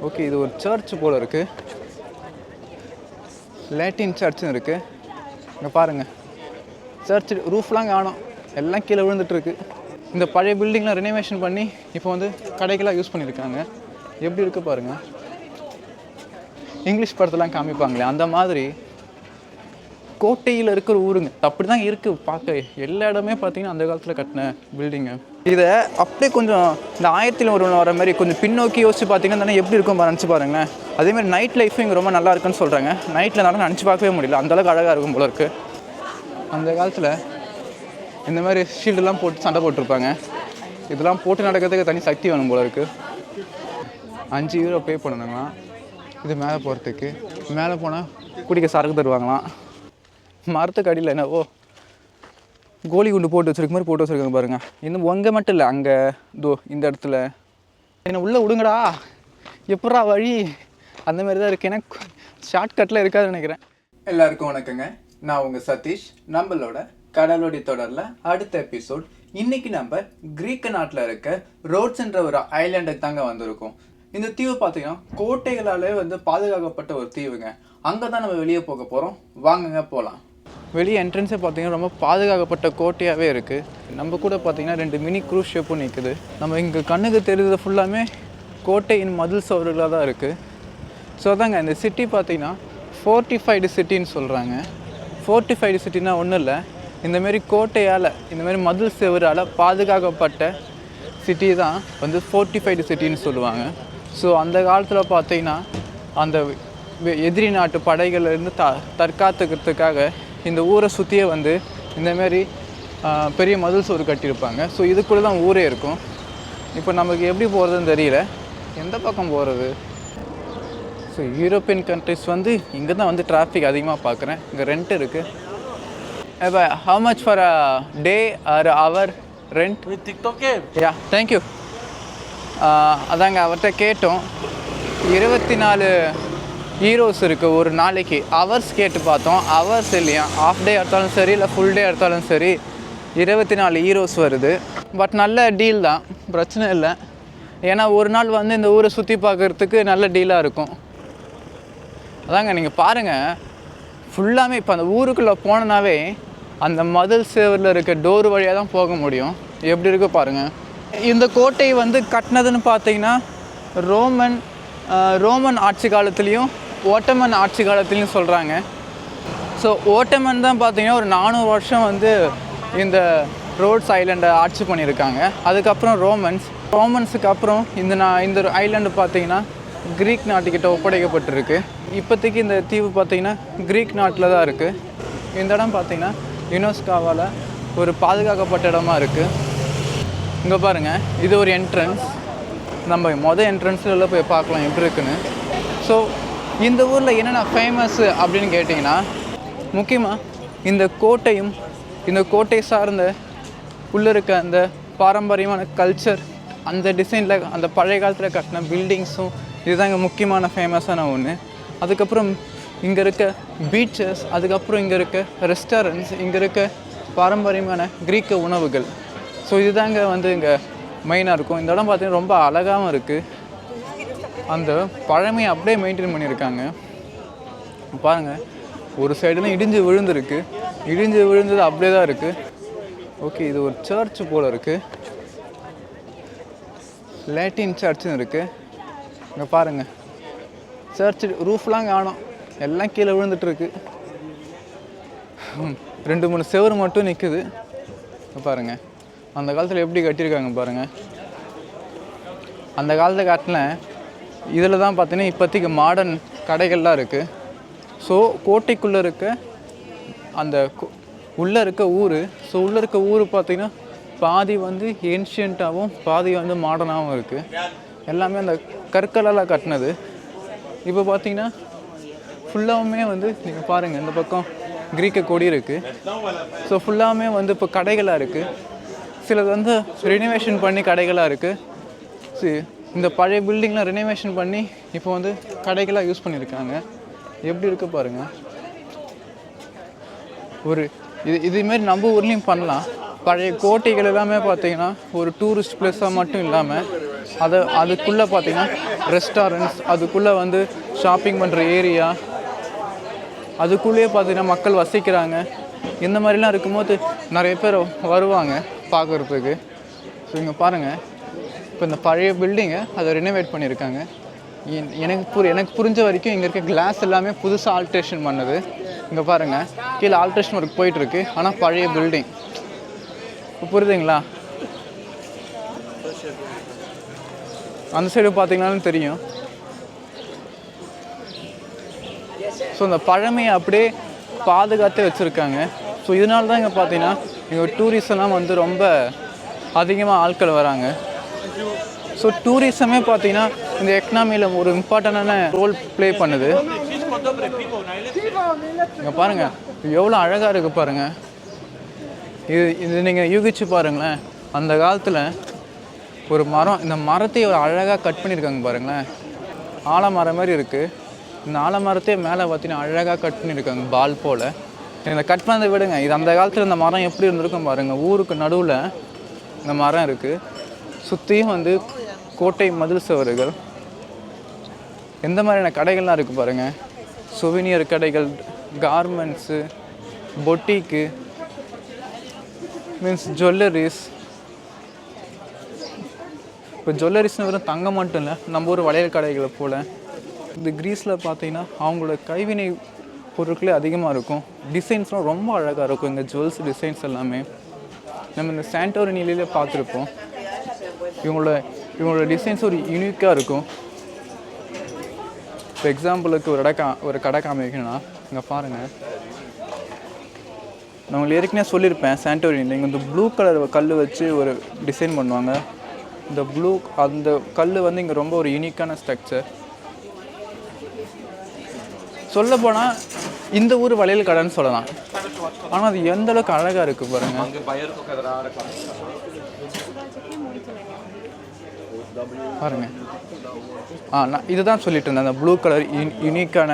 Okay, இது ஒரு search போல் இருக்குது. லேட்டின் சர்ச்சுன்னு இருக்குது. இங்கே பாருங்கள், சர்ச் ரூஃப்லாம் காணும், எல்லாம் கீழே விழுந்துட்டுருக்கு. இந்த பழைய பில்டிங்லாம் ரெனோவேஷன் பண்ணி இப்போ வந்து கடைக்கெல்லாம் யூஸ் பண்ணியிருக்காங்க. எப்படி இருக்குது பாருங்கள். இங்கிலீஷ் படத்தெல்லாம் காமிப்பாங்களே அந்த மாதிரி கோட்டையில் இருக்கிற ஊருங்க. அப்படி தான் இருக்குது பார்க்க. எல்லா இடமே பார்த்தீங்கன்னா அந்த காலத்தில் கட்டின பில்டிங்கு. இதை அப்படியே கொஞ்சம் இந்த 1001 வர மாதிரி கொஞ்சம் பின்னோக்கி யோசிச்சு பார்த்தீங்கன்னா தானே எப்படி இருக்கும் நினச்சி பாருங்களேன். அதேமாதிரி நைட் லைஃப்பும் இங்கே ரொம்ப நல்லா இருக்குன்னு சொல்கிறாங்க. நைட்டில் நல்லா நினச்சி பார்க்கவே முடியல, அந்தளவுக்கு அழகாக இருக்கும் போல இருக்குது. அந்த காலத்தில் இந்த மாதிரி ஷீல்டெல்லாம் போட்டு சண்டை போட்டிருப்பாங்க. இதெல்லாம் போட்டு நடக்கிறதுக்கு தனி சக்தி வேணும் போல இருக்குது. 5 யூரோ பே பண்ணணுங்களாம் இது மேலே போகிறதுக்கு. மேலே போனால் குடிக்க சரக்கு தருவாங்களாம். மரத்துக்கு அடியில் என்னவோ கோலி குண்டு போட்டு வச்சுருக்க மாதிரி போட்டு வச்சுருக்காங்க பாருங்கள். இன்னும் உங்க மட்டும் இல்லை, அங்கே தோ இந்த இடத்துல என்னை உள்ளே விடுங்கடா, எப்படா வழி, அந்த மாதிரி தான் இருக்குது. எனக்கு ஷார்ட்கட்டில் இருக்காதுன்னு நினைக்கிறேன். எல்லாருக்கும் வணக்கங்க, நான் உங்கள் சதீஷ். நம்மளோட கடலோடி தொடரில் அடுத்த எபிசோட். இன்றைக்கி நம்ம கிரீக் நாட்டில் இருக்க ரோட்ஸ்ன்ற ஒரு ஐலாண்டுக்கு தாங்க வந்திருக்கோம். இந்த தீவு பார்த்தீங்கன்னா கோட்டைகளாலே வந்து பாதுகாக்கப்பட்ட ஒரு தீவுங்க. அங்கே தான் நம்ம வெளியே போக போகிறோம். வாங்குங்க போகலாம். வெளியே என்ட்ரன்ஸே பார்த்தீங்கன்னா ரொம்ப பாதுகாக்கப்பட்ட கோட்டையாகவே இருக்குது. நம்ம கூட பார்த்தீங்கன்னா 2 மினி க்ரூஸ் ஷிப்பும் நிற்குது. நம்ம இங்கே கண்ணுக்கு தெரியுது ஃபுல்லாமே கோட்டையின் மதில் சுவர்களாக தான் இருக்குது. ஸோ தாங்க இந்த சிட்டி பார்த்தீங்கன்னா ஃபோர்ட்டிஃபைடு சிட்டின்னு சொல்கிறாங்க. ஃபோர்ட்டிஃபைடு சிட்டினா ஒன்றும் இல்லை, இந்தமாரி கோட்டையால் இந்தமாரி மதில் சுவரால் பாதுகாக்கப்பட்ட சிட்டி தான் வந்து ஃபோர்ட்டிஃபைடு சிட்டின்னு சொல்லுவாங்க. ஸோ அந்த காலத்தில் பார்த்தீங்கன்னா அந்த எதிரி நாட்டு படைகள்லேருந்து தற்காத்துக்கிறதுக்காக இந்த ஊரை சுற்றியே வந்து இந்தமாரி பெரிய மதில் சுவர் கட்டியிருப்பாங்க. ஸோ இதுக்குள்ளே தான் ஊரே இருக்கும். இப்போ நமக்கு எப்படி போகிறதுன்னு தெரியல, எந்த பக்கம் போகிறது. ஸோ யூரோப்பியன் கண்ட்ரிஸ் வந்து இங்கே தான் வந்து டிராஃபிக் அதிகமாக பார்க்குறேன். இங்கே ரெண்ட் இருக்குது. இப்போ how much for a day are our rent? Yeah, thank you. அதாங்க அவர்கிட்ட கேட்டோம். 24 ஈரோஸ் இருக்குது ஒரு நாளைக்கு. ஹவர்ஸ் கேட்டு பார்த்தோம், ஹவர்ஸ் இல்லையா. ஆஃப் டே எடுத்தாலும் சரி இல்லை ஃபுல் டே எடுத்தாலும் சரி 24 ஈரோஸ் வருது. பட் நல்ல டீல் தான், பிரச்சனை இல்லை. ஏன்னா ஒரு நாள் வந்து இந்த ஊரை சுற்றி பார்க்குறதுக்கு நல்ல டீலாக இருக்கும். அதாங்க நீங்கள் பாருங்கள், ஃபுல்லாமே இப்போ அந்த ஊருக்குள்ளே போனனாவே அந்த மதில் சேவரில் இருக்க டோர் வழியாக தான் போக முடியும். எப்படி இருக்குது பாருங்கள். இந்த கோட்டை வந்து கட்டினதுன்னு பார்த்தீங்கன்னா ரோமன் ஆட்சி காலத்துலேயும் ஓட்டமன் ஆட்சி காலத்துலேயும் சொல்கிறாங்க. ஸோ ஓட்டமன் தான் பார்த்தீங்கன்னா ஒரு 400 வருஷம் வந்து இந்த ரோட்ஸ் ஐலாண்டை ஆட்சி பண்ணியிருக்காங்க. அதுக்கப்புறம் ரோமன்ஸுக்கு அப்புறம் இந்த ஐலாண்டு பார்த்தீங்கன்னா கிரீக் நாட்டுக்கிட்ட ஒப்படைக்கப்பட்டிருக்கு. இப்போதைக்கு இந்த தீவு பார்த்தீங்கன்னா கிரீக் நாட்டில் தான் இருக்குது. இந்த இடம் பார்த்தீங்கன்னா யுனெஸ்கோவால் ஒரு பாதுகாக்கப்பட்ட இடமா இருக்குது. இங்கே பாருங்கள், இது ஒரு என்ட்ரன்ஸ். நம்ம மொதல் என்ட்ரன்ஸில் போய் பார்க்கலாம் எப்படி இருக்குன்னு. ஸோ இந்த ஊரில் என்னென்ன ஃபேமஸ்ஸு அப்படின்னு கேட்டிங்கன்னா, முக்கியமாக இந்த கோட்டையும் இந்த கோட்டை சார்ந்த உள்ளே இருக்க அந்த பாரம்பரியமான கல்ச்சர், அந்த டிசைனில் அந்த பழைய காலத்தில் கட்டின பில்டிங்ஸும் இதுதாங்க முக்கியமான ஃபேமஸான ஒன்று. அதுக்கப்புறம் இங்கே இருக்க பீச்சஸ், அதுக்கப்புறம் இங்கே இருக்க ரெஸ்டாரண்ட்ஸ், இங்கே இருக்க பாரம்பரியமான கிரீக்க உணவுகள். ஸோ இதுதாங்க வந்து இங்கே மெயினாக இருக்கும். இந்த இடம் பார்த்திங்கன்னா ரொம்ப அழகாகவும் இருக்குது. அந்த பழமையை அப்படியே மெயின்டைன் பண்ணியிருக்காங்க. பாருங்கள், ஒரு சைடுலாம் இடிஞ்சு விழுந்துருக்கு. இடிஞ்சு விழுந்தது அப்படியே தான் இருக்குது. ஓகே, இது ஒரு சர்ச் போல் இருக்குது. லேட்டின் சர்ச்சுன்னு இருக்குது. இங்கே பாருங்கள், சர்ச் ரூஃப்லாம் காணும், எல்லாம் கீழே விழுந்துட்டுருக்கு. 2-3 செவரு மட்டும் நிற்குது. பாருங்கள், அந்த காலத்தில் எப்படி கட்டியிருக்காங்க பாருங்கள். அந்த காலத்தில் கட்டின இதில் தான் பார்த்தீங்கன்னா இப்போதைக்கு மாடர்ன் கடைகள்லாம் இருக்குது. ஸோ கோட்டைக்குள்ளே இருக்க அந்த உள்ளே இருக்க ஊர், ஸோ உள்ளே இருக்க ஊர் பார்த்திங்கன்னா பாதி வந்து ஏன்ஷியண்ட்டாகவும் பாதி வந்து மாடர்னாகவும் இருக்குது. எல்லாமே அந்த கற்களால் கட்டினது. இப்போ பார்த்திங்கன்னா ஃபுல்லாகவுமே வந்து நீங்கள் பாருங்கள், இந்த பக்கம் கிரீக்க கொடி இருக்குது. ஸோ ஃபுல்லாகவுமே வந்து இப்போ கடைகளாக இருக்குது. சிலது வந்து ரெனோவேஷன் பண்ணி கடைகளாக இருக்குது. சரி, இந்த பழைய பில்டிங்லாம் ரெனோவேஷன் பண்ணி இப்போ வந்து கடைகளாக யூஸ் பண்ணியிருக்காங்க. எப்படி இருக்குது பாருங்கள். ஒரு இதுமாரி நம்ம ஊர்லேயும் பண்ணலாம். பழைய கோட்டைகள் எல்லாமே பார்த்திங்கன்னா ஒரு டூரிஸ்ட் பிளேஸாக மட்டும் இல்லாமல் அதுக்குள்ளே பார்த்தீங்கன்னா ரெஸ்டாரண்ட்ஸ், அதுக்குள்ளே வந்து ஷாப்பிங் பண்ணுற ஏரியா, அதுக்குள்ளேயே பார்த்தீங்கன்னா மக்கள் வசிக்கிறாங்க. இந்த மாதிரிலாம் இருக்கும்போது நிறைய பேர் வருவாங்க பார்க்குறதுக்கு. ஸோ இங்கே பாருங்கள், இப்போ இந்த பழைய பில்டிங்கை அதை ரினோவேட் பண்ணியிருக்காங்க. எனக்கு புரிஞ்ச வரைக்கும் இங்கே இருக்க கிளாஸ் எல்லாமே புதுசாக ஆல்ட்ரேஷன் பண்ணது. இங்கே பாருங்கள், கீழே ஆல்ட்ரேஷன் ஒர்க் போயிட்டுருக்கு. ஆனால் பழைய பில்டிங். இப்போ புரியுதுங்களா? அந்த சைடு பார்த்தீங்கன்னாலும் தெரியும். ஸோ இந்த பழமையை அப்படியே பாதுகாத்து வச்சுருக்காங்க. ஸோ இதனால தான் இங்கே பார்த்தீங்கன்னா இங்கே டூரிஸ்ட்லாம் வந்து ரொம்ப அதிகமாக ஆட்கள் வராங்க. ஸோ டூரிசமே பார்த்தீங்கன்னா இந்த எக்கனாமியில் ஒரு இம்பார்ட்டண்டான ரோல் ப்ளே பண்ணுது. இங்கே பாருங்கள், எவ்வளோ அழகாக இருக்குது பாருங்கள். இது நீங்கள் யூகிச்சு பாருங்களேன். அந்த காலத்தில் ஒரு மரம், இந்த மரத்தை ஒரு அழகாக கட் பண்ணியிருக்காங்க பாருங்களேன். ஆலமரம் மாதிரி இருக்குது. இந்த ஆலமரத்தையே மேலே பார்த்தீங்கன்னா அழகாக கட் பண்ணியிருக்காங்க பால் போல். இந்த கட் பண்ணதை விடுங்க, இது அந்த காலத்தில் இந்த மரம் எப்படி இருந்திருக்கும் பாருங்கள். ஊருக்கு நடுவில் இந்த மரம் இருக்குது. சுற்றியும் வந்து கோட்டை மதில் சுவர்கள். எந்த மாதிரியான கடைகள்லாம் இருக்குது பாருங்கள். சுவீனியர் கடைகள், கார்மெண்ட்ஸு, பொட்டிக்கு, மீன்ஸ் ஜுவல்லரிஸ். இப்போ ஜுவல்லரிஸ்னு வெறும் தங்கம் மட்டும் இல்லை, நம்ம ஊர் வளையல் கடைகளை போல். இந்த கிரீஸில் பார்த்தீங்கன்னா அவங்களோட கைவினை பொருட்களே அதிகமாக இருக்கும். டிசைன்ஸ்லாம் ரொம்ப அழகாக இருக்கும். இந்த ஜுவல்ஸ் டிசைன்ஸ் எல்லாமே நம்ம இந்த சாண்டோரினிலே பார்த்துருப்போம். இவங்களோட டிசைன்ஸ் ஒரு யூனிக்காக இருக்கும். இப்போ எக்ஸாம்பிளுக்கு ஒரு கடை காமிக்கணும்னா இங்கே பாருங்கள். நான் உங்களுக்கு ஏற்கனவே சொல்லியிருப்பேன், சாண்டோரினியில் இங்கே இந்த ப்ளூ கலர் கல் வச்சு ஒரு டிசைன் பண்ணுவாங்க. அந்த கல் வந்து இங்கே ரொம்ப ஒரு யூனிக்கான ஸ்ட்ரக்சர். சொல்ல போனால் இந்த ஊர் வளையல் கடைன்னு சொல்லலாம். ஆனால் அது எந்த அளவுக்கு அழகாக இருக்குது பாருங்கள். பாருங்கள், நான் இதுதான் சொல்லிட்டு இருந்தேன், அந்த ப்ளூ கலர் யூனிக்கான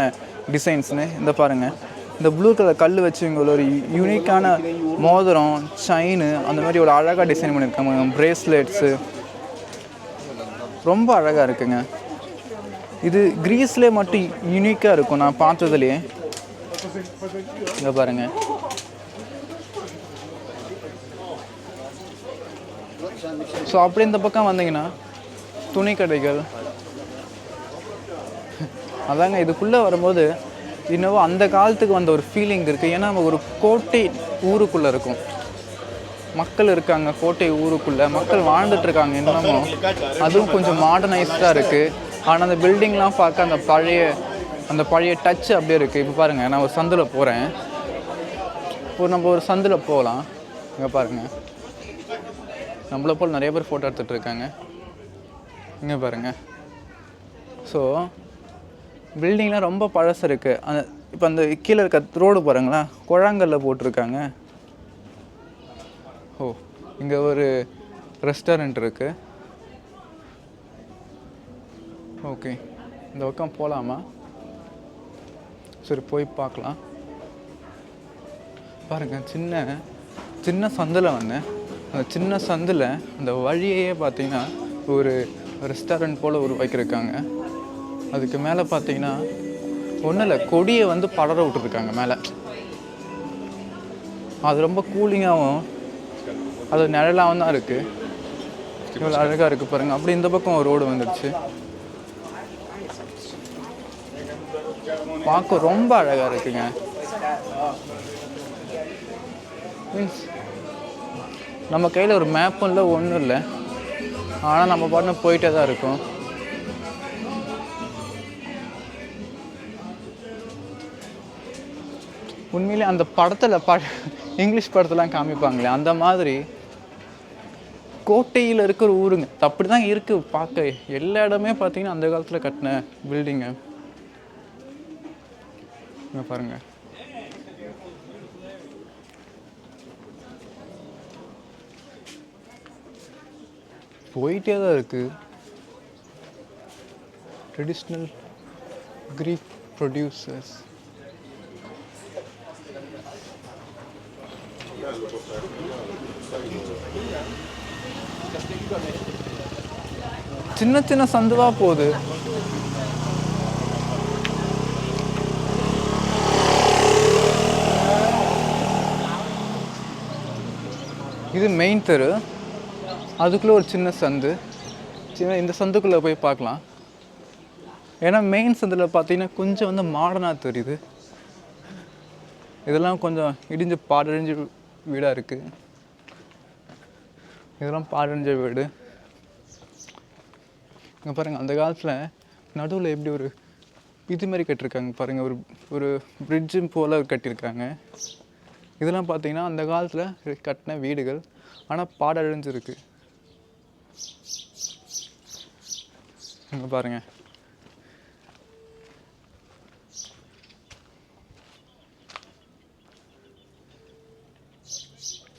டிசைன்ஸ்னு. இந்த பாருங்கள், இந்த ப்ளூ கலர் கல் வச்சு இங்கே ஒரு யூனிக்கான மோதிரம், செயினு, அந்த மாதிரி ஒரு அழகாக டிசைன் பண்ணியிருக்காங்க. பிரேஸ்லெட்ஸு ரொம்ப அழகாக இருக்குங்க. இது கிரீஸ்லேயே மட்டும் யூனிக்காக இருக்கும் நான் பார்த்ததுலேயே. இங்கே பாருங்கள், ஸோ அப்படி இந்த பக்கம் வந்தீங்கன்னா துணி கடைகள். அதாங்க, இதுக்குள்ளே வரும்போது இன்னும் அந்த காலத்துக்கு வந்த ஒரு ஃபீலிங் இருக்குது. ஏன்னா நம்ம ஒரு கோட்டை ஊருக்குள்ளே இருக்கும், மக்கள் இருக்காங்க. கோட்டை ஊருக்குள்ளே மக்கள் வாழ்ந்துட்டுருக்காங்க இன்னமும். அதுவும் கொஞ்சம் மாடர்னைஸ்டாக இருக்குது. ஆனால் அந்த பில்டிங்லாம் பார்க்க அந்த பழைய டச்சு அப்படியே இருக்குது. இப்போ பாருங்கள், நான் ஒரு சந்தில் போகிறேன். நம்ம ஒரு சந்தில் போகலாம். இங்கே பாருங்கள், நம்மளை போல் நிறைய பேர் ஃபோட்டோ எடுத்துகிட்டு இருக்காங்க. இங்கே பாருங்கள். ஸோ பில்டிங்லாம் ரொம்ப பழசு இருக்குது. இப்போ அந்த கீழே இருக்க ரோடு பாருங்களேன், குழாங்கல்ல போட்டிருக்காங்க. இங்கே ஒரு ரெஸ்டாரண்ட் இருக்குது. ஓகே, இந்த பக்கம் போகலாமா? சரி, போய் பார்க்கலாம். பாருங்கள், சின்ன சந்தில் வந்தேன். அந்த சின்ன சந்தில் அந்த வழியே பார்த்தீங்கன்னா ஒரு ரெஸ்டாரண்ட் போல் வைக்கிருக்காங்க. அதுக்கு மேலே பார்த்தீங்கன்னா ஒன்றும் இல்லை, கொடியை வந்து படர விட்டுருக்காங்க மேலே. அது ரொம்ப கூலிங்காகவும் அது நிழலாகவும் தான் இருக்குது. இவ்வளோ அழகாக இருக்குது பாருங்கள். அப்படி இந்த பக்கம் ஒரு ரோடு வந்துடுச்சு. பார்க்க ரொம்ப அழகாக இருக்குங்க. மீன்ஸ் நம்ம கையில் ஒரு மேப்பும் இல்லை, ஒன்றும் இல்லை. ஆனால் நம்ம பாட்டு போயிட்டே தான் இருக்கும். உண்மையிலே அந்த படத்தில் இங்கிலீஷ் படத்தெல்லாம் காமிப்பாங்களே, அந்த மாதிரி கோட்டையில் இருக்கிற ஊருங்க. அப்படி தான் இருக்குது பார்க்க. எல்லா இடமே பார்த்தீங்கன்னா அந்த காலத்தில் கட்டின பில்டிங்கு. இங்கே பாருங்கள், போயிட்டே தான் இருக்குது. Traditional Greek producers. சின்ன சின்ன சந்துவாக போகுது. இது மெயின் தெரு, அதுக்குள்ளே ஒரு சின்ன சந்து. இந்த சந்துக்குள்ளே போய் பார்க்கலாம். ஏன்னா மெயின் சந்தில் பார்த்தீங்கன்னா கொஞ்சம் வந்து மாடர்னாக தெரியுது. இதெல்லாம் கொஞ்சம் இடிஞ்சு பாடழிஞ்ச வீடாக இருக்குது. இதெல்லாம் பாடழிஞ்ச வீடு. இங்கே பாருங்கள், அந்த காலத்தில் நடுவில் எப்படி ஒரு இது மாதிரி கட்டியிருக்காங்க பாருங்கள், ஒரு ஒரு பிரிட்ஜு போல் கட்டியிருக்காங்க. இதெல்லாம் பார்த்தீங்கன்னா அந்த காலத்தில் கட்டின வீடுகள், ஆனால் பாடழிஞ்சிருக்கு. இங்கே பாருங்கள்,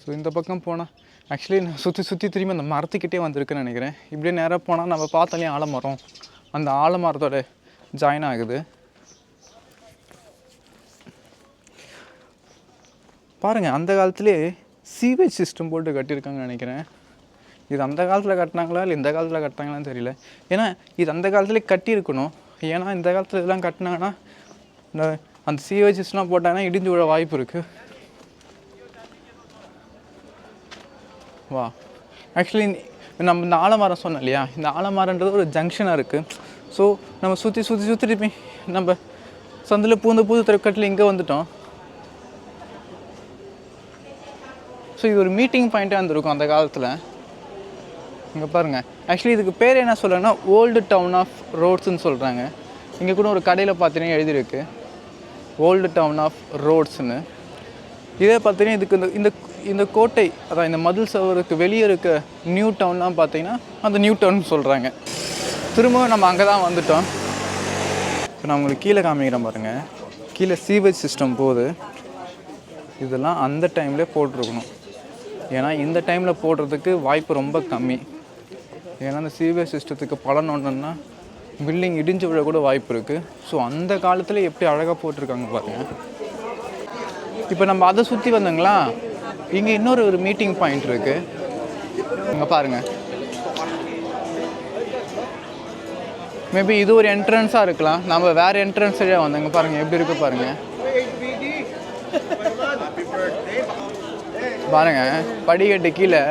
ஸோ இந்த பக்கம் போனால் ஆக்சுவலி நான் சுற்றி திரும்பி அந்த மரத்துக்கிட்டே வந்திருக்குன்னு நினைக்கிறேன். இப்படியே நேராக போனால் நம்ம பார்த்தாலே ஆலமரம், அந்த ஆலமரத்தோட ஜாயின் ஆகுது. பாருங்கள், அந்த காலத்துலேயே சீவேஜ் சிஸ்டம் போட்டு கட்டியிருக்காங்கன்னு நினைக்கிறேன். இது அந்த காலத்தில் கட்டினாங்களா இல்லை இந்த காலத்தில் கட்டினாங்களான்னு தெரியல. ஏன்னா இது அந்த காலத்துலேயே கட்டியிருக்கணும். ஏன்னா இந்த காலத்தில் இதெல்லாம் கட்டினாங்கன்னா அந்த சீவேஜ் சிஸ்டம்லாம் போட்டாங்கன்னா இடிஞ்சு விழ வாய்ப்பு இருக்குது. வா, ஆக்சுவலி நம்ம இந்த ஆலமரம் சொன்னோம் இல்லையா, இந்த ஆலமரன்றது ஒரு ஜங்ஷனாக இருக்குது. ஸோ நம்ம சுற்றி நம்ம சந்தில் புது திரைக்கட்டில் இங்கே வந்துட்டோம். ஸோ இது ஒரு மீட்டிங் பாயிண்ட்டாக இருந்திருக்கும் அந்த காலத்தில். இங்கே பாருங்கள், ஆக்சுவலி இதுக்கு பேர் என்ன சொல்கிறேன்னா ஓல்டு டவுன் ஆஃப் ரோட்ஸ்ன்னு சொல்கிறாங்க. இங்கே கூட ஒரு கடையில் பார்த்தீங்கன்னா எழுதியிருக்கு ஓல்டு டவுன் ஆஃப் ரோட்ஸ்ன்னு. இதே பார்த்தீங்கன்னா இதுக்கு இந்த இந்த கோட்டை, அதான் இந்த மதில் சவருக்கு வெளியே இருக்க நியூ டவுன்லாம் பார்த்தீங்கன்னா அந்த நியூ டவுன் சொல்கிறாங்க. திரும்பவும் நம்ம அங்கே தான் வந்துட்டோம். இப்போ நான் உங்களுக்கு கீழே காமிக்கிறேன் பாருங்கள், கீழே சீவேஜ் சிஸ்டம் போகுது. இதெல்லாம் அந்த டைம்லேயே போட்டிருக்கணும். ஏன்னா இந்த டைமில் போடுறதுக்கு வாய்ப்பு ரொம்ப கம்மி. ஏன்னா அந்த சீவேஜ் சிஸ்டத்துக்கு பலன் ஒன்றுன்னா பில்டிங் இடிஞ்சு விழ கூட வாய்ப்பு இருக்குது. ஸோ அந்த காலத்தில் எப்படி அழகாக போட்டிருக்காங்க பாருங்கள். இப்போ நம்ம அதை சுற்றி வந்தோங்களா, இங்கே இன்னொரு மீட்டிங் பாயிண்ட் இருக்குது. இங்கே பாருங்கள், மேபி இது ஒரு என்ட்ரன்ஸாக இருக்கலாம். நம்ம வேறு என்ட்ரன்ஸ் வழியாக வந்தோங்க. பாருங்கள் எப்படி இருக்குது பாருங்கள். பாருங்கள், படிக்கட்டு கீழே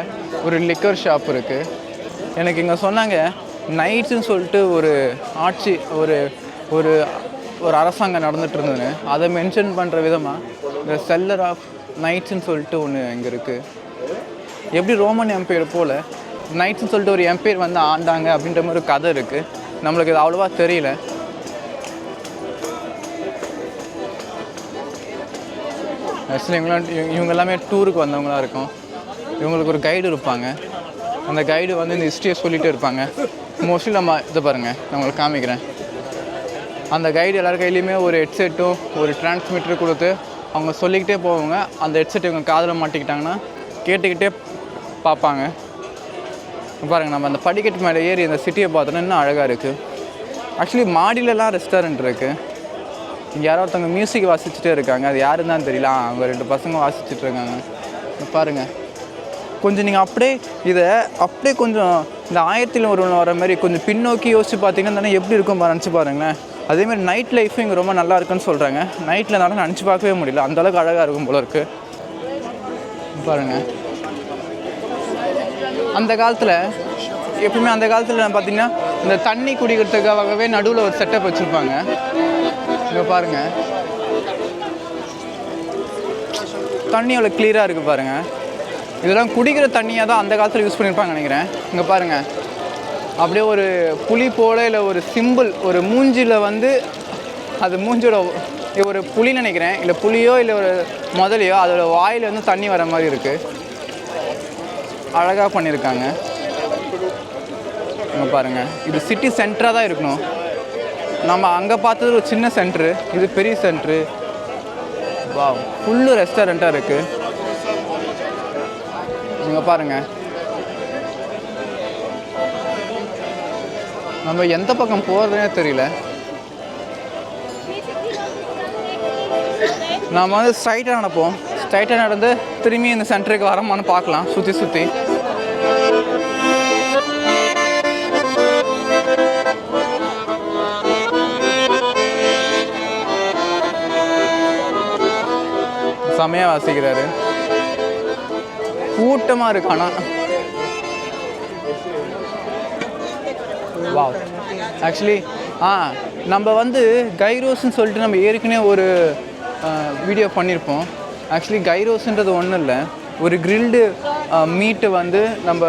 ஒரு லிக்கர் ஷாப் இருக்குது. எனக்கு இங்கே சொன்னாங்க நைட்ஸுன்னு சொல்லிட்டு ஒரு ஆட்சி ஒரு ஒரு ஒரு அரசாங்கம் நடந்துகிட்டு இருந்ததுன்னு. அதை மென்ஷன் பண்ணுற விதமாக இந்த செல்லர் ஆஃப் நைட்ஸுன்னு சொல்லிட்டு ஒன்று இங்கே இருக்குது. எப்படி ரோமன் எம்பையர் போல் நைட்ஸ்ன்னு சொல்லிட்டு ஒரு எம்பையர் வந்து ஆண்டாங்க அப்படின்ற மாதிரி ஒரு கதை இருக்குது. நம்மளுக்கு இது அவ்வளோவா தெரியல. ஆக்சுவலி இவங்க எல்லாமே டூருக்கு வந்தவங்களாக இருக்கும். இவங்களுக்கு ஒரு கைடு இருப்பாங்க. அந்த கைடு வந்து இந்த ஹிஸ்ட்ரியை சொல்லிகிட்டே இருப்பாங்க. மோஸ்ட்லி நம்ம இதை பாருங்கள், நான் உங்களுக்கு காமிக்கிறேன். அந்த கைடு எல்லார் கையிலையுமே ஒரு ஹெட்செட்டும் ஒரு டிரான்ஸ்மிட்டரும் கொடுத்து அவங்க சொல்லிக்கிட்டே போவாங்க. அந்த ஹெட்செட் இவங்க காதில் மாட்டிக்கிட்டாங்கன்னா கேட்டுக்கிட்டே பார்ப்பாங்க. பாருங்கள், நம்ம அந்த படிக்கட்டு மேலே ஏறி இந்த சிட்டியை பார்த்தோன்னா இன்னும் அழகாக இருக்குது. ஆக்சுவலி மாடியிலலாம் ரெஸ்டாரண்ட் இருக்குது. இங்கே யாரோ ஒருத்தவங்க மியூசிக் வாசிச்சுட்டே இருக்காங்க. அது யாருன்னு தான் தெரியல. அவங்க 2 பசங்க வாசிச்சுட்டு இருக்காங்க. பாருங்கள், கொஞ்சம் நீங்கள் அப்படியே கொஞ்சம் இந்த 1001 வர மாதிரி கொஞ்சம் பின்னோக்கி யோசிச்சு பார்த்தீங்கன்னா தானே எப்படி இருக்கும் நினச்சி பாருங்களேன். அதேமாதிரி நைட் லைஃப்பும் இங்கே ரொம்ப நல்லா இருக்குன்னு சொல்கிறாங்க. நைட்டில் என்னால் நினச்சி பார்க்கவே முடியல, அந்தளவுக்கு அழகாக இருக்கும் போல இருக்குது. பாருங்கள், அந்த காலத்தில் எப்பவுமே அந்த காலத்தில் பார்த்தீங்கன்னா இந்த தண்ணி குடிக்கிறதுக்காகவே நடுவில் ஒரு செட்டப் வச்சுருப்பாங்க. இங்கே பாருங்கள், தண்ணி அவ்வளோ கிளியராக இருக்குது பாருங்கள். இதெல்லாம் குடிக்கிற தண்ணியாக தான் அந்த காலத்தில் யூஸ் பண்ணியிருப்பாங்க நினைக்கிறேன். இங்கே பாருங்கள், அப்படியே ஒரு புலி போல இல்லை ஒரு சிம்பிள் ஒரு மூஞ்சியில் வந்து அது மூஞ்சியோட ஒரு புலி நினைக்கிறேன், இல்லை புலியோ இல்லை ஒரு முதலையோ அதோட வாயில் வந்து தண்ணி வர மாதிரி இருக்குது. அழகாக பண்ணியிருக்காங்க. இங்கே பாருங்கள், இது சிட்டி சென்டராக தான் இருக்கணும். நம்ம அங்கே பார்த்தது ஒரு சின்ன சென்ட்ரு, இது பெரிய சென்ட்ரு. வா, ஃபுல்லு ரெஸ்டாரண்ட்டாக இருக்குது. இங்கே பாருங்கள், நம்ம எந்த பக்கம் போகிறதுனே தெரியல. நாம் வந்து ஸ்ட்ரைட்டாக நடப்போம். ஸ்ட்ரைட்டாக நடந்து திரும்பி இந்த சென்டருக்கு வரமான்னு பார்க்கலாம் சுற்றி. செமையாக வாசிக்கிறாரு. கூட்டமாக இருக்கு. ஆனால் வா ஆக்சுவலி நம்ம வந்து கைரோஸ்ன்னு சொல்லிட்டு நம்ம ஏற்கனவே ஒரு வீடியோ பண்ணியிருப்போம். ஆக்சுவலி கைரோஸ்ன்றது ஒன்றும் இல்லை, ஒரு கிரில்டு மீட்டு வந்து நம்ம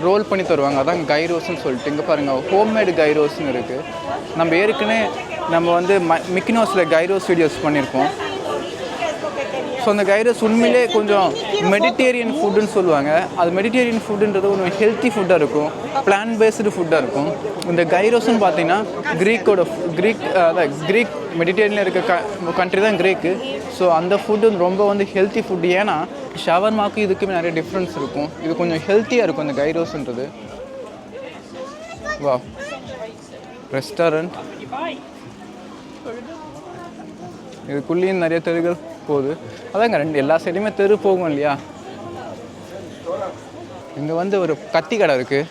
ரோல் பண்ணி தருவாங்க, அதான் கைரோஸ்ன்னு சொல்லிட்டு. இங்கே பாருங்கள், ஹோம்மேடு கைரோஸ்ன்னு இருக்குது. நம்ம ஏற்கனவே நம்ம வந்து மிக்கினோஸில் கைரோஸ் வீடியோஸ் பண்ணியிருப்போம். ஸோ அந்த கைரோஸ் உண்மையிலே கொஞ்சம் மெடிட்டேரியன் ஃபுட்டுன்னு சொல்லுவாங்க. அது மெடிட்டேரியன் ஃபுட்டுன்றது ஒரு ஹெல்த்தி ஃபுட்டாக இருக்கும், பிளான் பேஸ்டு ஃபுட்டாக இருக்கும். இந்த கைரோஸ்ன்னு பார்த்தீங்கன்னா கிரீக் மெடிட்டேரியனில் இருக்க கண்ட்ரி தான் கிரீக்கு. ஸோ அந்த ஃபுட்டு ரொம்ப வந்து ஹெல்த்தி ஃபுட்டு. ஏன்னா ஷவர்மாக்கும் இதுக்குமே நிறைய டிஃப்ரென்ஸ் இருக்கும். இது கொஞ்சம் ஹெல்த்தியாக இருக்கும் இந்த கைரோஸ்ன்றது. வா ரெஸ்டாரண்ட், இதுக்குள்ளேயும் நிறைய தெருகள் போகுது. அதாங்க எல்லா சைடுமே தெரு போகும் இல்லையா. இங்கே வந்து ஒரு கத்தி கடை இருக்குது,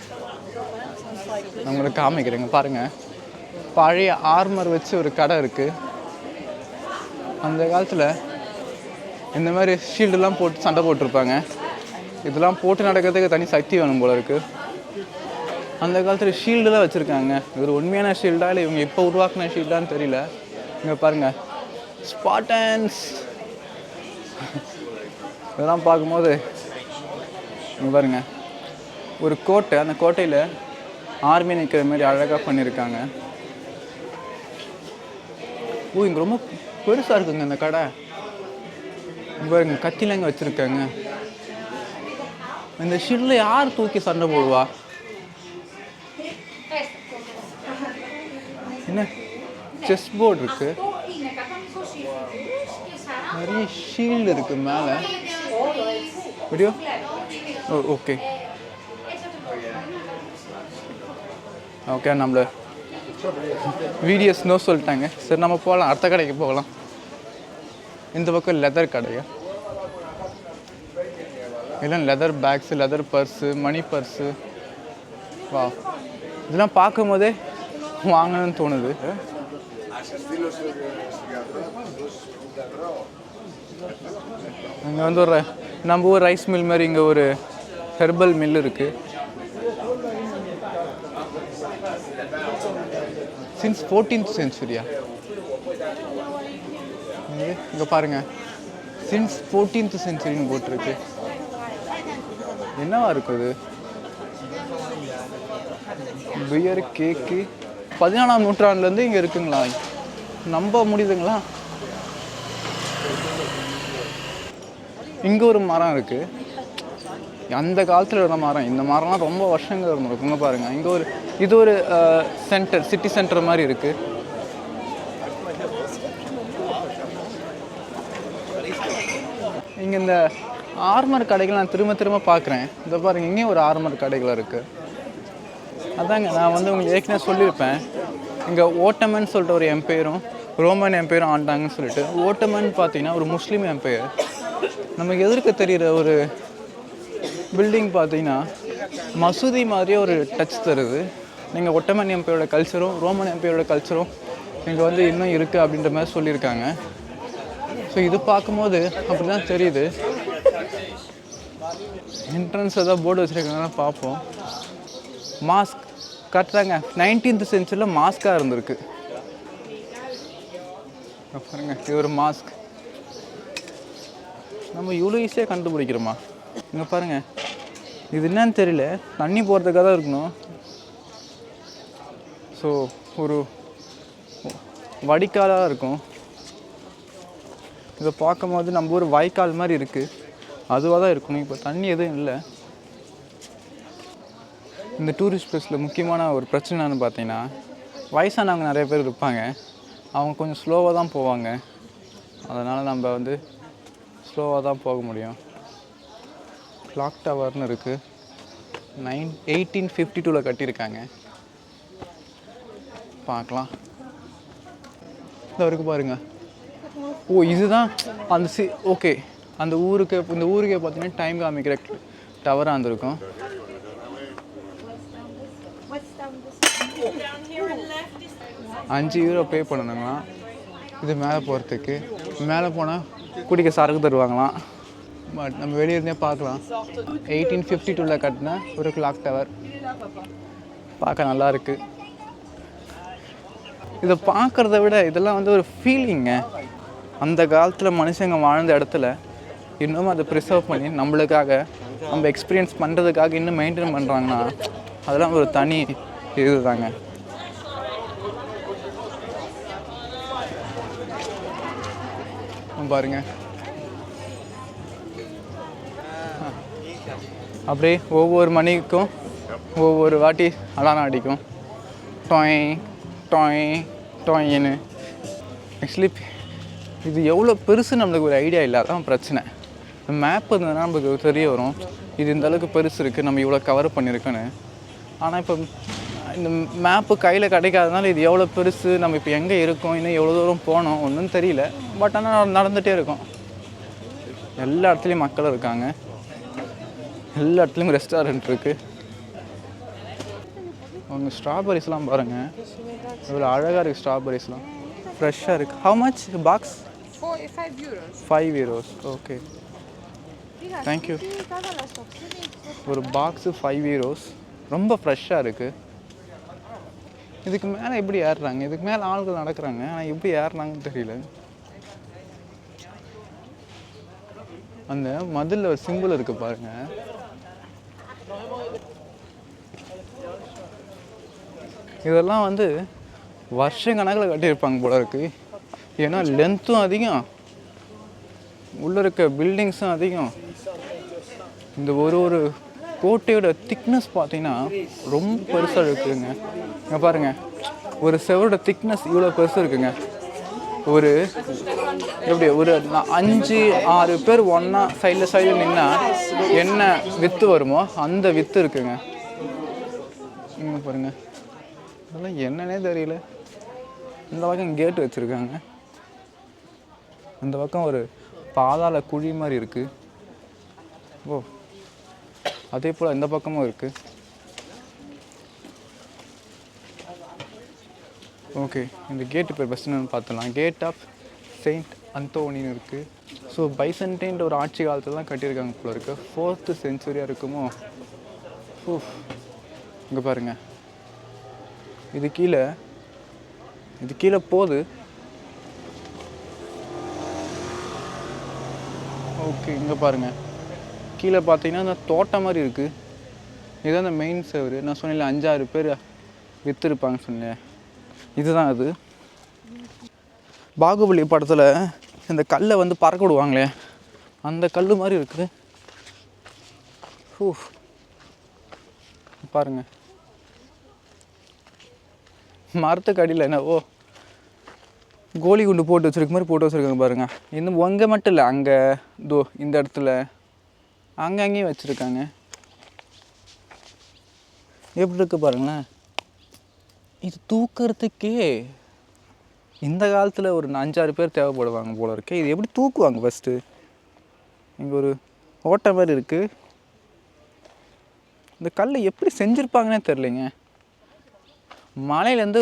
நான் உங்களுக்கு காமிக்கிறேங்க பாருங்கள். பழைய ஆர்மர் வச்சு ஒரு கடை இருக்குது. அந்த காலத்தில் இந்த மாதிரி ஷீல்டெல்லாம் போட்டு சண்டை போட்டிருப்பாங்க. இதெல்லாம் போட்டு நடக்கிறதுக்கு தனி சக்தி வேணும் போல இருக்குது. அந்த காலத்தில் ஷீல்டு தான் வச்சுருக்காங்க. இது ஒரு உண்மையான ஷீல்டா இல்லை இவங்க இப்போ உருவாக்குன ஷீல்டான்னு தெரியல. இங்கே பாருங்கள், ஸ்பாட்டன்ஸ் இதெல்லாம் பார்க்கும்போது இங்கே பாருங்கள், ஒரு கோட்டை, அந்த கோட்டையில் ஆர்மி நிற்கிற மாதிரி அழகாக பண்ணியிருக்காங்க. இங்கே ரொம்ப பெருசாக இருக்குங்க இந்த கடை. இங்கே பாருங்க, கத்தியில் எங்கே வச்சுருக்காங்க. இந்த ஷீல்டில் யார் தூக்கி சண்டை போடுவா? என்ன செஸ் போர்டு இருக்குது, நிறைய ஷீல்டு இருக்குது மேலே. வீடியோ ஓகே ஓகே, நம்மள வீடியோஸ் நோ சொல்லிட்டாங்க. சரி நம்ம போகலாம், அடுத்த கடைக்கு போகலாம். இந்த பக்கம் லெதர் கடையா, இல்லை லெதர் பேக்ஸு, லெதர் பர்ஸு, மணி பர்ஸு. வா, இதெல்லாம் பார்க்கும் போதே வாங்கணும்னு தோணுது. இங்கே வந்து ஒரு நம்ம ஊர் ரைஸ் மில் மாதிரி இங்கே ஒரு ஹெர்பல் மில் இருக்குது. Since 14th century. இங்கே பாருங்கள், சின்ஸ் 14th centuryன்னு போட்டிருக்கு. என்னவா இருக்குது? பியர், கேக்கு 14ஆம் நூற்றாண்டுலேருந்து இங்கே இருக்குங்களா? நம்ப முடியுதுங்களா? இங்கே ஒரு மரம் இருக்குது, அந்த காலத்தில் இருந்த மரம். இந்த மரம்லாம் ரொம்ப வருஷங்கள் இருந்திருக்கும். இங்கே பாருங்கள், இங்கே ஒரு இது ஒரு சென்டர், சிட்டி சென்டர் மாதிரி இருக்குது. இங்கே இந்த ஆர்மர் கடைகள் நான் திரும்ப திரும்ப பார்க்குறேன். இதை பாருங்கள், இங்கேயும் ஒரு ஆர்மர் கடைகள் இருக்குது. அதாங்க நான் வந்து உங்களுக்கு ஏற்கனவே சொல்லியிருப்பேன், இங்கே ஓட்டமன் சொல்லிட்டு ஒரு எம்பையரும் ரோமன் எம்பையரும் ஆண்டாங்கன்னு சொல்லிட்டு. ஓட்டமன் பார்த்தீங்கன்னா ஒரு முஸ்லீம் எம்பையர். நமக்கு எதிர்க்க தெரிகிற ஒரு பில்டிங் பார்த்தீங்கன்னா மசூதி மாதிரியே ஒரு டச் தருது. நீங்கள் ஒட்டமன் எம்பையோட கல்ச்சரும் ரோமன் எம்பையோட கல்ச்சரும் இங்கே வந்து இன்னும் இருக்குது அப்படின்ற மாதிரி சொல்லியிருக்காங்க. ஸோ இது பார்க்கும்போது அப்படி தான் தெரியுது. என்ட்ரன்ஸ் ஏதாவது போர்டு வச்சுருக்காங்கன்னா பார்ப்போம். மாஸ்க் கரெக்டாங்க, 19th century மாஸ்காக இருந்திருக்கு. பாருங்க, இது ஒரு மாஸ்க். நம்ம இவ்வளோ ஈஸியாக கண்டுபிடிக்கிறோமா? இங்கே பாருங்கள், இது என்னன்னு தெரியல, தண்ணி போகிறதுக்காக தான் இருக்கணும். ஸோ ஒரு வடிகாலாக இருக்கும். இதை பார்க்கும்போது நம்ம ஒரு வாய்க்கால் மாதிரி இருக்குது, அதுவாக தான் இருக்கணும். இப்போ தண்ணி எதுவும் இல்லை. இந்த டூரிஸ்ட் பிளேஸில் முக்கியமான ஒரு பிரச்சனைன்னு பார்த்தீங்கன்னா, வயசானவங்க நிறைய பேர் இருப்பாங்க, அவங்க கொஞ்சம் ஸ்லோவாக தான் போவாங்க. அதனால் நம்ம வந்து ஸ்லோவாக தான் போக முடியும். கிளாக் டவர்னு இருக்குது, 1852 கட்டியிருக்காங்க. பார்க்கலாம், இந்த வரைக்கும் பாருங்கள். ஓ, இதுதான் அந்த ஓகே, அந்த ஊருக்கு, இந்த ஊருக்கே பார்த்தீங்கன்னா டைம் காமிக்கிற டவராக இருந்திருக்கும். €5 பே பண்ணணுங்களா? இது மேலே போகிறதுக்கு. மேலே போனால் குடிக்க சரக்கு தருவாங்களாம். பட் நம்ம வெளியே இருந்தே பார்க்கலாம். 1852 கட்டின ஒரு கிளாக் டவர் பார்க்க நல்லா இருக்குது. இதை பார்க்குறத விட இதெல்லாம் வந்து ஒரு ஃபீலிங்க. அந்த காலத்தில் மனுஷங்க வாழ்ந்த இடத்துல இன்னும் அதை ப்ரிசர்வ் பண்ணி நம்மளுக்காக நம்ம எக்ஸ்பீரியன்ஸ் பண்ணுறதுக்காக இன்னும் மெயின்டைன் பண்ணுறாங்கன்னா அதெல்லாம் ஒரு தனி இது தாங்க. பாருங்க, அப்படியே ஒவ்வொரு மணிக்கும் ஒவ்வொரு வாட்டி அலாரம் அடிக்கும். டொய் டொய் டொயின்னு. ஆக்சுவலி இது எவ்வளோ பெருசு நம்மளுக்கு ஒரு ஐடியா இல்லை, அதான் பிரச்சனை. மேப் இருந்ததுன்னா நம்மளுக்கு தெரிய வரும் இது இந்த அளவுக்கு பெருசு இருக்குது, நம்ம இவ்வளோ கவர் பண்ணியிருக்கோன்னு. ஆனால் இப்போ இந்த மேப்பு கையில் கிடைக்காதனால இது எவ்வளோ பெருசு, நம்ம இப்போ எங்கே இருக்கோம், இன்னும் எவ்வளோ தூரம் போனோம் ஒன்றும் தெரியல. பட் ஆனால் நடந்துகிட்டே இருக்கும். எல்லா இடத்துலையும் மக்கள் இருக்காங்க, எல்லா இடத்துலையும் ரெஸ்டாரண்ட் இருக்குது. அவங்க ஸ்ட்ராபெரிஸ்லாம் பாருங்கள், இவ்வளோ அழகாக இருக்குது. ஸ்ட்ராபெரிஸ்லாம் ஃப்ரெஷ்ஷாக இருக்குது. How much box? 5 euros. Okay, thank you. ஒரு பாக்ஸு 5 euros. ரொம்ப ஃப்ரெஷ்ஷாக இருக்குது. இதுக்கு மேலே எப்படி ஏறுறாங்க? இதுக்கு மேலே ஆள்கள் நடக்கிறாங்க, ஆனால் எப்படி ஏறுறாங்கன்னு தெரியல. அந்த மதிலில் ஒரு சிம்பிள் இருக்குது பாருங்கள். இதெல்லாம் வந்து வருஷ கணக்கில் கட்டியிருப்பாங்க போல இருக்குது. ஏன்னா லென்த்தும் அதிகம், உள்ளே இருக்க பில்டிங்ஸும் அதிகம். இந்த ஒரு கோட்டையோட திக்னஸ் பார்த்தீங்கன்னா ரொம்ப பெருசாக இருக்குதுங்க. இங்கே பாருங்கள், ஒரு செவரோட திக்னஸ் இவ்வளோ பெருசாக இருக்குங்க. ஒரு எப்படி ஒரு 5-6 பேர் ஒன்றா சைடில் நின்னா என்ன வித்து வருமோ அந்த வித்து இருக்குங்க. இங்கே பாருங்கள், அதெல்லாம் என்னன்னே தெரியல. இந்த பக்கம் கேட்டு வச்சுருக்காங்க, அந்த பக்கம் ஒரு பாதாள குழி மாதிரி இருக்குது. ஓ, அதே போல் இந்த பக்கமும் இருக்குது. ஓகே, இந்த கேட்டு பேர் பஸ் என்னன்னு பார்த்துலாம். கேட் ஆஃப் செயின்ட் அந்தோனின்னு இருக்குது. ஸோ பைசன்டைன் ஒரு ஆட்சி காலத்தில் தான் கட்டியிருக்காங்க போல இருக்குது. 4th century இருக்குமோ. இங்கே பாருங்கள், இது கீழே போகுது. ஓகே, இங்கே பாருங்கள், கீழே பார்த்தீங்கன்னா அந்த தோட்டம் மாதிரி இருக்குது. இதுதான் அந்த மெயின் சேவர். நான் சொன்னேன் 5-6 பேர் விற்றுருப்பாங்கன்னு சொன்னேன், இதுதான் அது. பாகுபலி படத்தில் இந்த கல்லை வந்து பறக்க விடுவாங்களே, அந்த கல் மாதிரி இருக்குது. பாருங்கள், மரத்துக்கு அடியில் என்னவோ கோலி குண்டு போட்டு வச்சுருக்க மாதிரி போட்டு வச்சுருக்காங்க பாருங்கள். இன்னும் அங்கே மட்டும் இல்லை, அங்கே தோ இந்த இடத்துல அங்கங்கேயும் வச்சுருக்காங்க. எப்படி இருக்குது பாருங்களேன். இது தூக்கிறதுக்கே இந்த காலத்தில் ஒரு 5-6 பேர் தேவைப்படுவாங்க போல இருக்கு. இது எப்படி தூக்குவாங்க ஃபஸ்ட்டு? இங்கே ஒரு ஓட்டை மாதிரி இருக்குது. இந்த கல்லை எப்படி செஞ்சுருப்பாங்கன்னே தெரிலிங்க. மலையிலேருந்து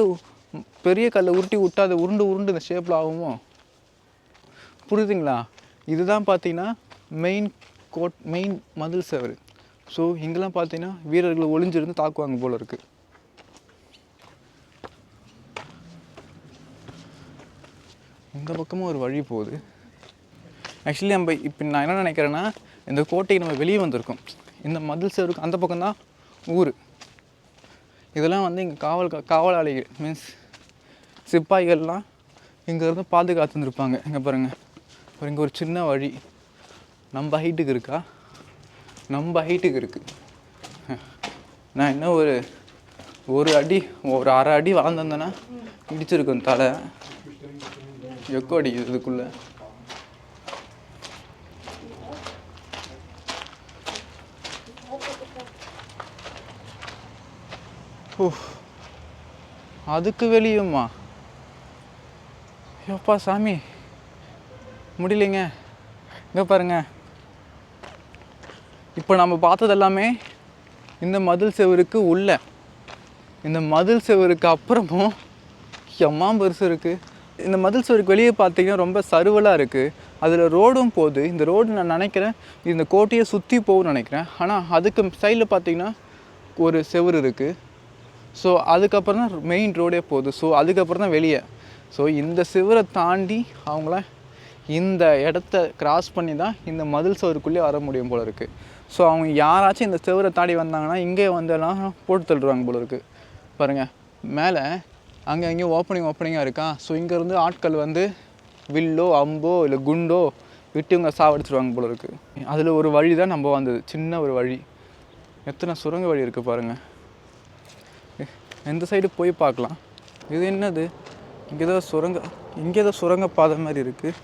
பெரிய கல்லை உருட்டி விட்டா அது உருண்டு இந்த ஷேப்பில் ஆகுமோ? புரியுதுங்களா? இதுதான் பார்த்தீங்கன்னா மெயின் மதில் சேவர். ஸோ இங்கெல்லாம் பார்த்தீங்கன்னா வீரர்கள் ஒளிஞ்சிருந்து தாக்குவாங்க போல இருக்குது. இந்த பக்கமும் ஒரு வழி போகுது. ஆக்சுவலி நம்ம இப்போ நான் என்ன நினைக்கிறேன்னா, இந்த கோட்டைக்கு நம்ம வெளியே வந்திருக்கோம். இந்த மதில் சேவருக்கு அந்த பக்கம்தான் ஊர். இதெல்லாம் வந்து இங்கே காவலாளிகள் மீன்ஸ் சிப்பாய்கள்லாம் இங்கேருந்து பாதுகாத்துருந்துருப்பாங்க. இங்கே பாருங்கள், இங்கே ஒரு சின்ன வழி நம்ம ஹைட்டுக்கு இருக்கா? நம்ம ஹைட்டுக்கு இருக்குது. நான் இன்னும் ஒரு அடி ஒரு அரை அடி வளர்ந்துருந்தேன்னா இடிச்சிருக்கேன் தலை. எக்கோ அடிக்குது இதுக்குள்ளே. அதுக்கு வெளியுமா? எப்பா சாமி, முடியலைங்க. இங்கே பாருங்க, இப்போ நம்ம பார்த்தது எல்லாமே இந்த மதில் செவருக்கு உள்ள. இந்த மதில் செவருக்கு அப்புறமும் எம்மா பெருசு இருக்குது. இந்த மதில் சுவருக்கு வெளியே பார்த்தீங்கன்னா ரொம்ப சருவலாக இருக்குது. அதில் ரோடும் போகுது. இந்த ரோடு நான் நினைக்கிறேன் இந்த கோட்டையை சுற்றி போகும்னு நினைக்கிறேன். ஆனால் அதுக்கு சைடில் பார்த்தீங்கன்னா ஒரு செவுரு இருக்குது. ஸோ அதுக்கப்புறம் தான் மெயின் ரோடே போகுது. ஸோ அதுக்கப்புறம் தான் வெளியே. ஸோ இந்த செவரை தாண்டி அவங்களாம் இந்த இடத்த கிராஸ் பண்ணி தான் இந்த மதில் சுவருக்குள்ளே வர முடியும் போல இருக்குது. ஸோ அவங்க யாராச்சும் இந்த செவரை தாண்டி வந்தாங்கன்னா இங்கே வந்தெல்லாம் போட்டு தள்ளுறாங்க போல இருக்குது. பாருங்கள், மேலே அங்கே அங்கேயும் ஓப்பனிங்காக இருக்கா. ஸோ இங்கேருந்து ஆட்கள் வந்து வில்லோ அம்போ இல்லை குண்டோ விட்டு இவங்க சாவடிச்சிருவாங்க போல இருக்குது. அதில் ஒரு வழி தான் நம்ம வந்தது, சின்ன ஒரு வழி. எத்தனை சுரங்க வழி இருக்குது பாருங்கள். எந்த சைடு போய் பார்க்கலாம். இது என்னது? இங்கே ஏதோ சுரங்க பாதை மாதிரி இருக்குது.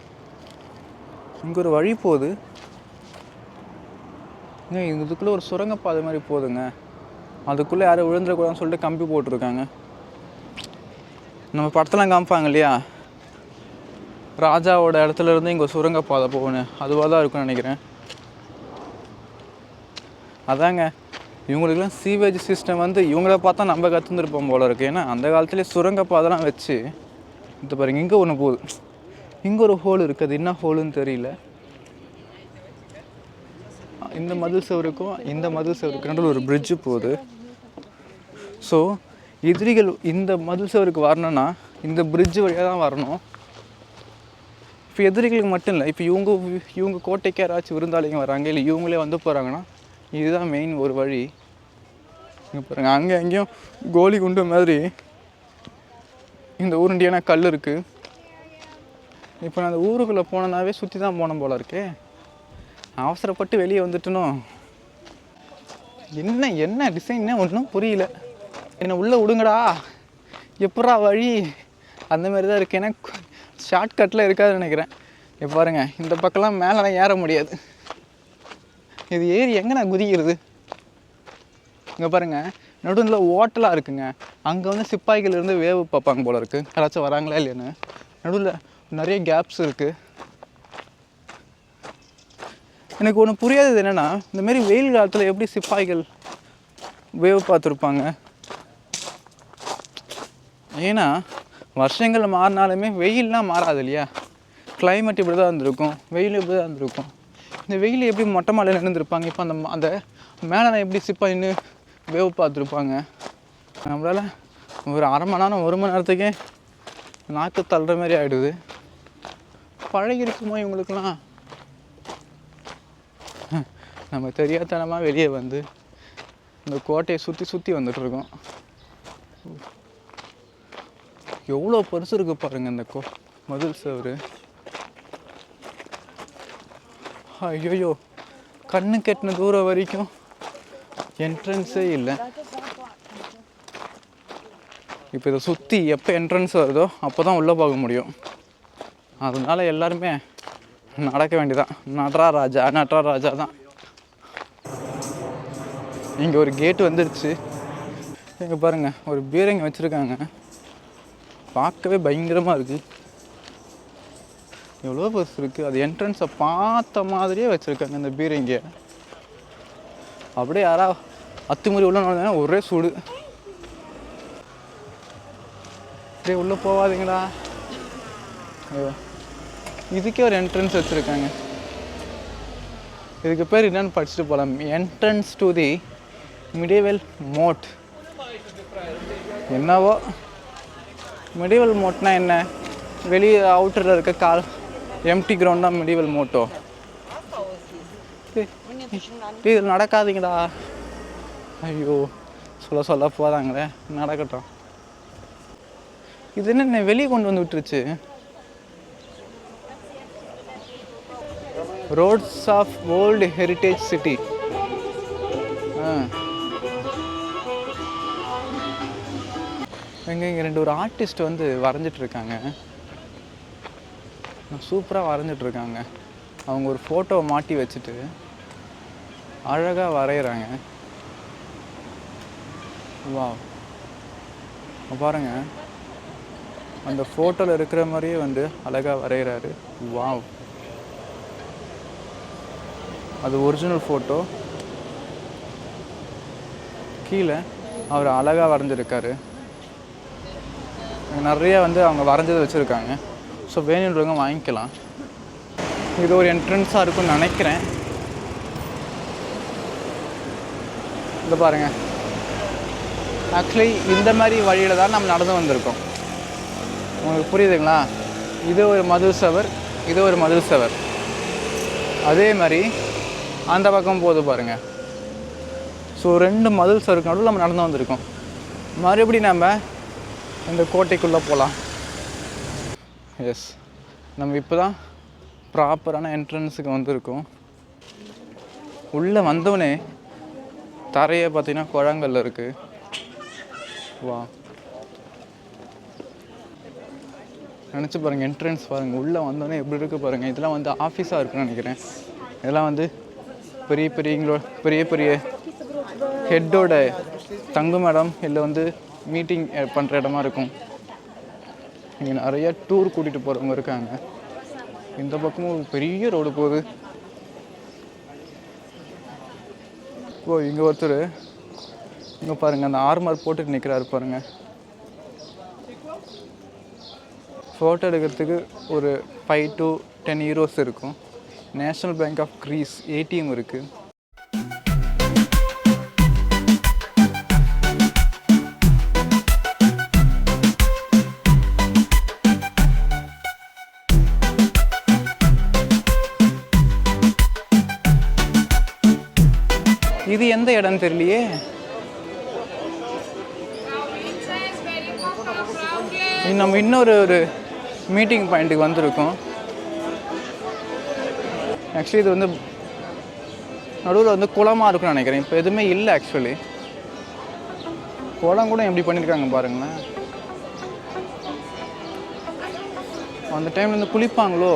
இங்கே ஒரு வழி போகுது. இதுக்குள்ளே ஒரு சுரங்கப்பாதை மாதிரி போகுதுங்க. அதுக்குள்ளே யாரும் விழுந்துடக்கூடாதுன்னு சொல்லிட்டு கம்பி போட்டிருக்காங்க. நம்ம படத்தெல்லாம் காமிப்பாங்க இல்லையா, ராஜாவோட இடத்துல இருந்து இங்கே சுரங்கப்பாதை போகணும், அதுவாக தான் இருக்குன்னு நினைக்கிறேன். அதாங்க, இவங்களுக்குலாம் சீவேஜ் சிஸ்டம் வந்து இவங்கள பார்த்தா நம்ம கற்றுந்துருப்போம் போல இருக்குது. ஏன்னா அந்த காலத்துலேயே சுரங்கப்பாதெல்லாம் வச்சு இந்த பாருங்க, இங்கே ஒன்று போகுது, இங்கே ஒரு ஹோல் இருக்குது. அது என்ன ஹோலுன்னு தெரியல. இந்த மதில் சுவருக்கும் இந்த மதில் சுவருக்கு நடுவில் ஒரு பிரிட்ஜு போகுது. ஸோ எதிரிகள் இந்த மதில் சுவருக்கு வரணும்னா இந்த பிரிட்ஜு வழியாக தான் வரணும். இப்போ எதிரிகளுக்கு மட்டும் இல்லை, இப்போ இவங்க கோட்டைக்கு யாராச்சும் விருந்தாளிங்க வராங்க இல்லை இவங்களே வந்து போகிறாங்கன்னா இதுதான் மெயின் ஒரு வழி. இங்கே பாருங்கள், அங்கே எங்கேயும் கோலி குண்டு மாதிரி இந்த ஊருண்டியான கல் இருக்குது. இப்போ நான் அந்த ஊருக்குள்ளே போனனாவே சுற்றி தான் போன போல இருக்கே. அவசரப்பட்டு வெளியே வந்துட்டனும். என்ன டிசைன்னே ஒன்றும் புரியல. என்னை உள்ளே விடுங்கடா, எப்படா வழி, அந்த மாதிரி தான் இருக்குது. ஏன்னா ஷார்ட்கட்டில் இருக்காதுன்னு நினைக்கிறேன். இப்போ பாருங்கள், இந்த பக்கம்லாம் மேலெலாம் ஏற முடியாது. இது ஏறி எங்கே நான் குதிக்கிறது? இங்கே பாருங்கள், நடுவில் ஓட்டலாக இருக்குங்க. அங்கே வந்து சிப்பாய்கள் இருந்து வேவு பார்ப்பாங்க போல இருக்குது, யாராச்சும் வராங்களா இல்லைன்னு. நடுவில் நிறைய கேப்ஸ் இருக்குது. எனக்கு ஒன்று புரியாதது என்னென்னா, இந்தமாரி வெயில் காலத்தில் எப்படி சிப்பாய்கள் வேவு பார்த்துருப்பாங்க? ஏன்னா வருஷங்கள் மாறினாலுமே வெயிலெலாம் மாறாது இல்லையா. கிளைமேட் இப்படி தான் இருந்திருக்கும், வெயில் இப்படி தான் இருந்திருக்கும். இந்த வெயில் எப்படி மொட்டை மாலையில் நின்றுருப்பாங்க. இப்போ அந்த மேலே எப்படி சிப்பாயின்னு வேவு பார்த்துருப்பாங்க. நம்மளால் ஒரு அரை மணி நேரம் 1 மணி நேரத்துக்கே நாக்கு தள்ளுற மாதிரி ஆகிடுது. பழகிருக்குமோ இவங்களுக்கெல்லாம்? நம்ம தெரியாதனமாக வெளியே வந்து இந்த கோட்டையை சுற்றி வந்துட்டுருக்கோம். எவ்வளோ பெருசு இருக்குது பாருங்கள் இந்த மதில் சுவர். ஐயோ, கண்ணு கெட்டின தூரம் வரைக்கும் என்ட்ரன்ஸே இல்லை. இப்போ இதை சுற்றி எப்போ என்ட்ரன்ஸ் வருதோ அப்போ தான் உள்ளே போக முடியும். அதனால எல்லாருமே நடக்க வேண்டியதான். நட்ராராஜா தான். இங்கே ஒரு கேட்டு வந்துடுச்சு. இங்கே பாருங்கள், ஒரு பீரங்கி வச்சுருக்காங்க. பார்க்கவே பயங்கரமாக இருக்குது. எவ்வளோ பஸ் இருக்குது. அது என்ட்ரன்ஸை பார்த்த மாதிரியே வச்சுருக்காங்க இந்த பீரங்கியை. அப்படியே யாராவது அத்துமுறை உள்ள நுழைஞ்சா ஒரே சூடு. அப்படியே உள்ளே போகாதீங்களா. இதுக்கே ஒரு என்ட்ரன்ஸ் வச்சுருக்காங்க. இதுக்கு பேர் என்னென்னு படிச்சுட்டு போகலாம். Entrance to the medieval moat. என்னவோ மிடிவல் மோட்னா என்ன? வெளியே அவுட்டரில் இருக்க எம்டி கிரவுண்ட் தான் மிடிவல் மோட்டோ. இது நடக்காதீங்கடா. ஐயோ, சொல்ல போகிறாங்களே, நடக்கட்டும். இது என்ன வெளியே கொண்டு வந்து விட்டுருச்சு? Rhodes of world heritage city. இங்கே 2 ஆர்டிஸ்ட் வந்து வரைஞ்சிட்ருக்காங்க. சூப்பராக வரைஞ்சிட்ருக்காங்க. அவங்க ஒரு ஃபோட்டோவை மாட்டி வச்சுட்டு அழகாக வரைகிறாங்க. வாவ், பாருங்கள், அந்த ஃபோட்டோவில் இருக்கிற மாதிரியே வந்து அழகாக வரைகிறாரு. வாவ், அது ஒரிஜினல் ஃபோட்டோ. கீழே அவர் அழகாக வரைஞ்சிருக்காரு. நிறைய வந்து அவங்க வரைஞ்சது வச்சுருக்காங்க. ஸோ வேணுன்றவங்க வாங்கிக்கலாம். இது ஒரு என்ட்ரன்ஸாக இருக்கும்னு நினைக்கிறேன். இது பாருங்கள், ஆக்சுவலி இந்த மாதிரி வழியில் தான் நம்ம நடந்து வந்திருக்கோம். உங்களுக்கு புரியுதுங்களா? இது ஒரு மதில் சவர், இது ஒரு மதில் சவர். அதே மாதிரி அந்த பக்கம் போது பாருங்கள். ஸோ 2 மதில் சவருக்கு நடுவில் நம்ம நடந்து வந்திருக்கோம். மறுபடியும் நம்ம இந்த கோட்டைக்குள்ளே போகலாம். எஸ், நம்ம இப்போ தான் ப்ராப்பரான என்ட்ரன்ஸுக்கு வந்திருக்கோம். உள்ளே வந்தோடனே தரையை பார்த்திங்கன்னா குழங்கல்ல இருக்குது. வா, நினச்சி பாருங்கள், என்ட்ரன்ஸ் பாருங்கள். உள்ளே வந்தோடனே எப்படி இருக்குது பாருங்கள். இதெல்லாம் வந்து ஆஃபீஸாக இருக்குன்னு நினைக்கிறேன். இதெல்லாம் வந்து பெரிய பெரிய ஹெட்டோட தங்கும் இடம், இல்லை வந்து மீட்டிங் பண்ணுற இடமா இருக்கும். இங்கே நிறைய டூர் கூட்டிகிட்டு போகிறவங்க இருக்காங்க. இந்த பக்கமும் ஒரு பெரிய ரோடு போகுது. ஓ, இங்கே ஒருத்தர் இங்கே பாருங்கள், அந்த ஆர்மர் போட்டுட்டு நிற்கிறாரு பாருங்கள். ஃபோட்டோ எடுக்கிறதுக்கு ஒரு 5 to 10 euros இருக்கும். National Bank of Greece ATM இருக்குது. இது எந்த இடம் தெரியலையே. நம்ம இன்னொரு மீட்டிங் பாயிண்ட்டுக்கு வந்திருக்கோம். ஆக்சுவலி இது வந்து நடுவில் வந்து குளமாக இருக்குன்னு நினைக்கிறேன். இப்போ எதுவுமே இல்லை. ஆக்சுவலி குளம் கூட எப்படி பண்ணியிருக்காங்க பாருங்களேன். அந்த டைமில் வந்து குளிப்பாங்களோ.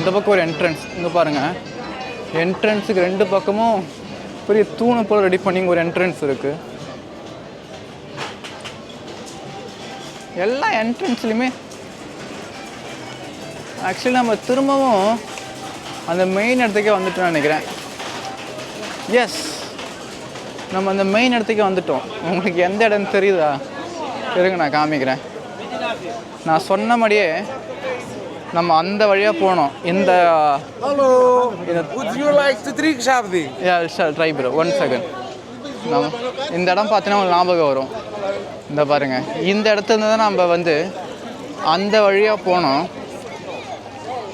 இந்த பக்கம் ஒரு என்ட்ரன்ஸ். இங்கே பாருங்கள், என்ட்ரன்ஸுக்கு 2 பக்கமும் பெரிய தூணை போல் ரெடி பண்ணி ஒரு என்ட்ரன்ஸ் இருக்குது. எல்லா என்ட்ரன்ஸ்லையுமே ஆக்சுவலி நம்ம திரும்பவும் அந்த மெயின் இடத்துக்கே வந்துட்டோம்னு நினைக்கிறேன். எஸ், நம்ம அந்த மெயின் இடத்துக்கே வந்துட்டோம். உங்களுக்கு எந்த இடம் தெரியுதா? இருங்க, நான் காமிக்கிறேன். நான் சொன்ன மாதிரியே நம்ம அந்த வழியாக போனோம். இந்த Would you like to drink something? Try bro, 1 second. நம்ம இந்த இடம் பார்த்தீங்கன்னா உங்களுக்கு ஞாபகம் வரும். இந்த பாருங்கள், இந்த இடத்துல தான் நம்ம வந்து அந்த வழியாக போனோம்.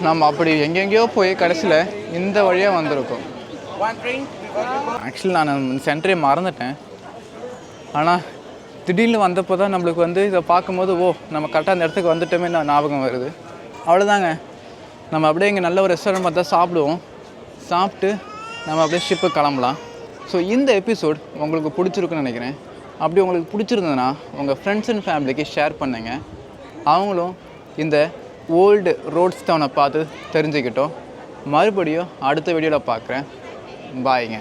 நம்ம அப்படி எங்கெங்கேயோ போய் கடைசியில் இந்த வழியாக வந்திருக்கோம். ஆக்சுவலி நான் சென்டரே மறந்துட்டேன். ஆனால் திடீர்னு வந்தப்போ தான் நம்மளுக்கு வந்து இதை பார்க்கும்போது நம்ம கரெக்டாக அந்த இடத்துக்கு வந்துட்டோமே நான் ஞாபகம் வருது. அவ்வளோதாங்க. நம்ம அப்படியே இங்கே நல்ல ஒரு ரெஸ்டாரண்ட் பார்த்தா சாப்பிடுவோம். சாப்பிட்டு நம்ம அப்படியே ஷிப்பு கிளம்பலாம். ஸோ இந்த எபிசோட் உங்களுக்கு பிடிச்சிருக்குன்னு நினைக்கிறேன். அப்படி உங்களுக்கு பிடிச்சிருந்ததுன்னா உங்கள் ஃப்ரெண்ட்ஸ் அண்ட் ஃபேமிலிக்கு ஷேர் பண்ணுங்கள். அவங்களும் இந்த ஓல்டு ரோட்ஸ் டவுனை பார்த்து தெரிஞ்சுக்கிட்டோம். மறுபடியும் அடுத்த வீடியோவில் பார்க்குறேன். பாய்ங்க.